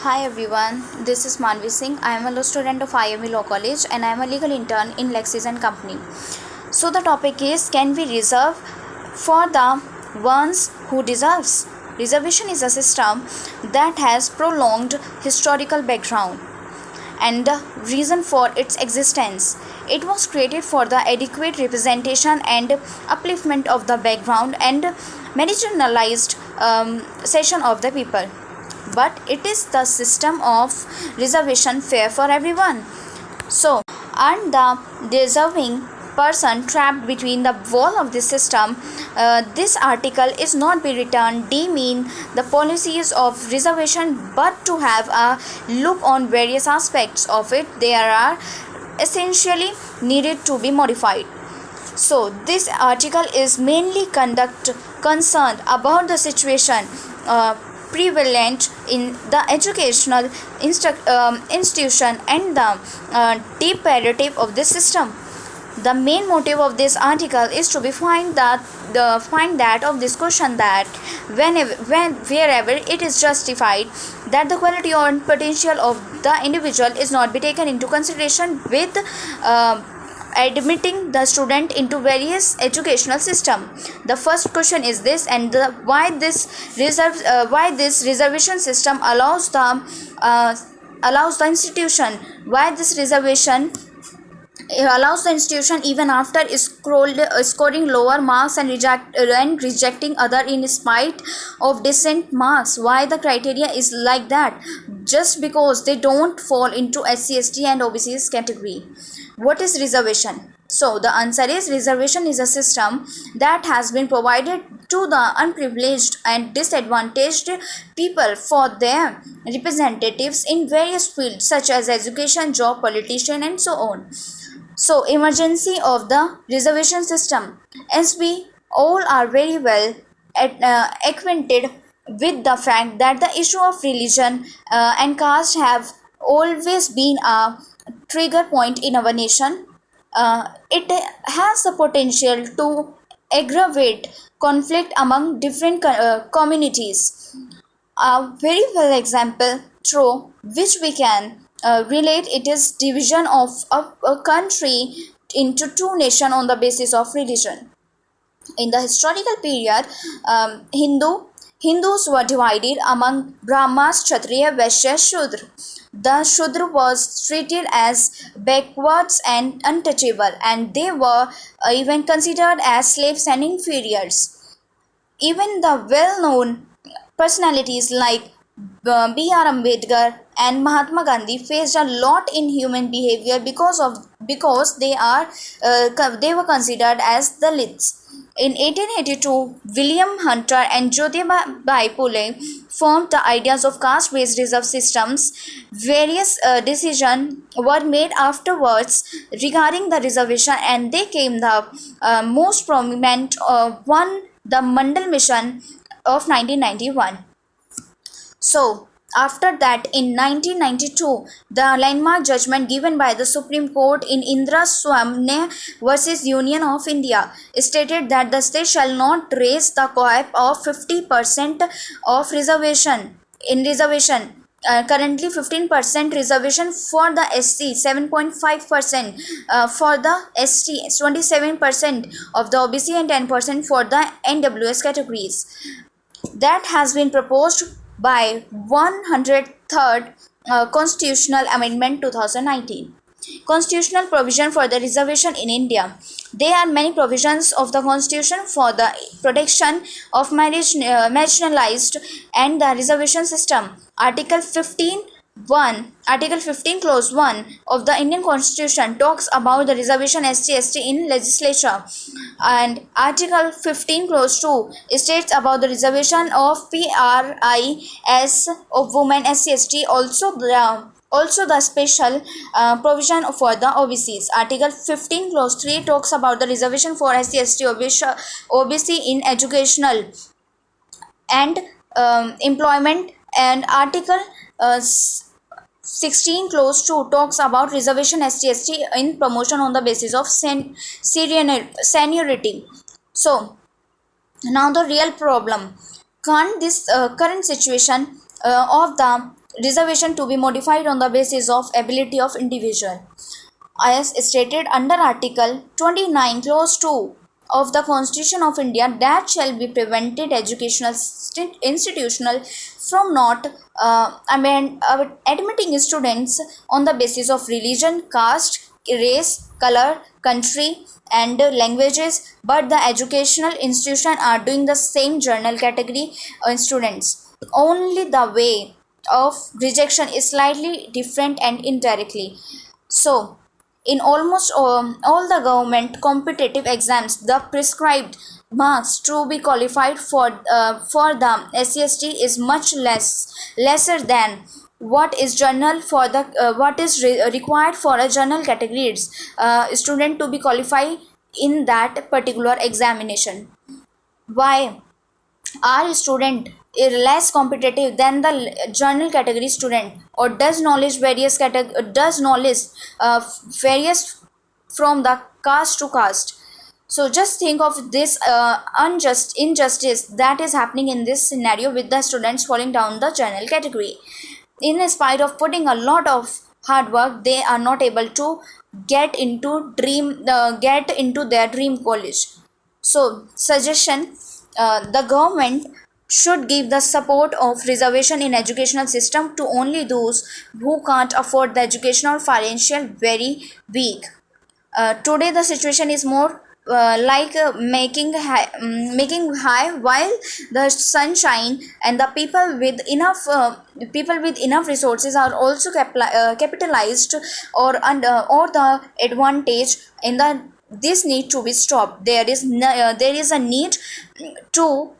Hi everyone, this is Manvi Singh. I am a law student of IME Law College and I am a legal intern in Lexis and Company. So the topic is, can we reserve for the ones who deserves? Reservation is a system that has prolonged historical background and the reason for its existence. It was created for the adequate representation and upliftment of the background and marginalized section of the people. But it is the system of reservation fair for everyone? So, aren't the deserving person trapped between the wall of this system? This article is not be written deeming the policies of reservation, but to have a look on various aspects of it. There are essentially needed to be modified. So, this article is mainly concerned about the situation prevalent in the educational institution and the deep narrative of this system. The main motive of this article is to be find that of this question that wherever it is justified that the quality or potential of the individual is not be taken into consideration with admitting the student into various educational system. The first question is this, and why this reservation system allows the institution, why this reservation allows the institution even after scoring lower marks and rejecting other in spite of decent marks. Why the criteria is like that? Just because they don't fall into SC/ST and OBC's category. What is reservation? So the answer is, reservation is a system that has been provided to the unprivileged and disadvantaged people for their representatives in various fields such as education, job, politician, and so on. So, emergency of the reservation system. As we all are very well acquainted with the fact that the issue of religion and caste have always been a trigger point in our nation. It has the potential to aggravate conflict among different communities. A very well example through which we can relate it is division of a country into two nations on the basis of religion. In the historical period, Hindus were divided among Brahmas, Kshatriya, Vaishya, Shudra. The Shudra was treated as backwards and untouchable, and they were even considered as slaves and inferiors. Even the well-known personalities like B.R. Ambedkar and Mahatma Gandhi faced a lot in human behavior because they were considered as Dalits. In 1882, William Hunter and Jyotiba Bai Phule formed the ideas of caste-based reserve systems. Various decisions were made afterwards regarding the reservation, and they came the most prominent one, the Mandal Mission of 1991. So, after that, in 1992, the landmark judgment given by the Supreme Court in Indra Swamne versus Union of India stated that the state shall not raise the cap of 50% of reservation. Currently 15% reservation for the SC, 7.5% for the ST, 27% of the OBC, and 10% for the NWS categories. That has been proposed by 103rd Constitutional Amendment 2019. Constitutional provision for the reservation in India. There are many provisions of the Constitution for the protection of marginalized and the reservation system. Article 15 clause 1 of the Indian Constitution talks about the reservation SC/ST in legislature, and Article 15 clause 2 states about the reservation of PRIS of women SC/ST, also the special provision for the OBCs. Article 15 clause 3 talks about the reservation for SC/ST OBC in educational and employment, and Article 16 clause 2 talks about reservation SC/ST in promotion on the basis of seniority. So, now the real problem. Can't this current situation of the reservation to be modified on the basis of ability of individual. As stated under Article 29 Clause 2 of the Constitution of India, that shall be prevented educational institutional from not admitting students on the basis of religion, caste, race, color, country and languages, but the educational institution are doing the same journal category students. Only the way of rejection is slightly different and indirectly. So in almost all the government competitive exams, the prescribed marks to be qualified for the SCST is much lesser than what is journal for the what is required for a journal categories student to be qualified in that particular examination. Why are student less competitive than the journal category student, or does knowledge various from the caste to caste? So just think of this injustice that is happening in this scenario with the students falling down the journal category. In spite of putting a lot of hard work, they are not able to get into their dream college. So suggestion, the government should give the support of reservation in educational system to only those who can't afford the educational financial very weak. Today the situation is more making high while the sunshine, and the people with enough resources are also capitalized or the advantage in the this need to be stopped. There is a need to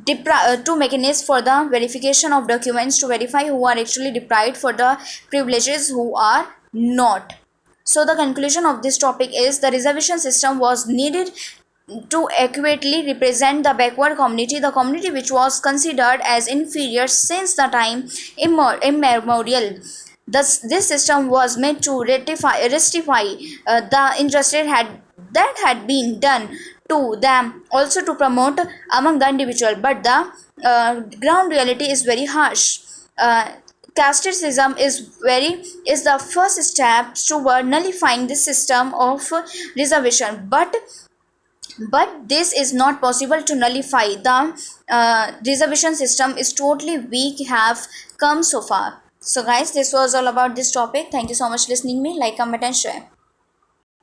to mechanism for the verification of documents to verify who are actually deprived for the privileges who are not. So the conclusion of this topic is the reservation system was needed to accurately represent the backward community, the community which was considered as inferior since the time immemorial. Thus, this system was made to rectify the injustice that had been done to them, also to promote among the individual. But the ground reality is very harsh. Casteism is the first step toward nullifying this system of reservation, but this is not possible to nullify. The reservation system is totally weak, have come so far. So guys, this was all about this topic. Thank you so much listening me. Like, comment and share.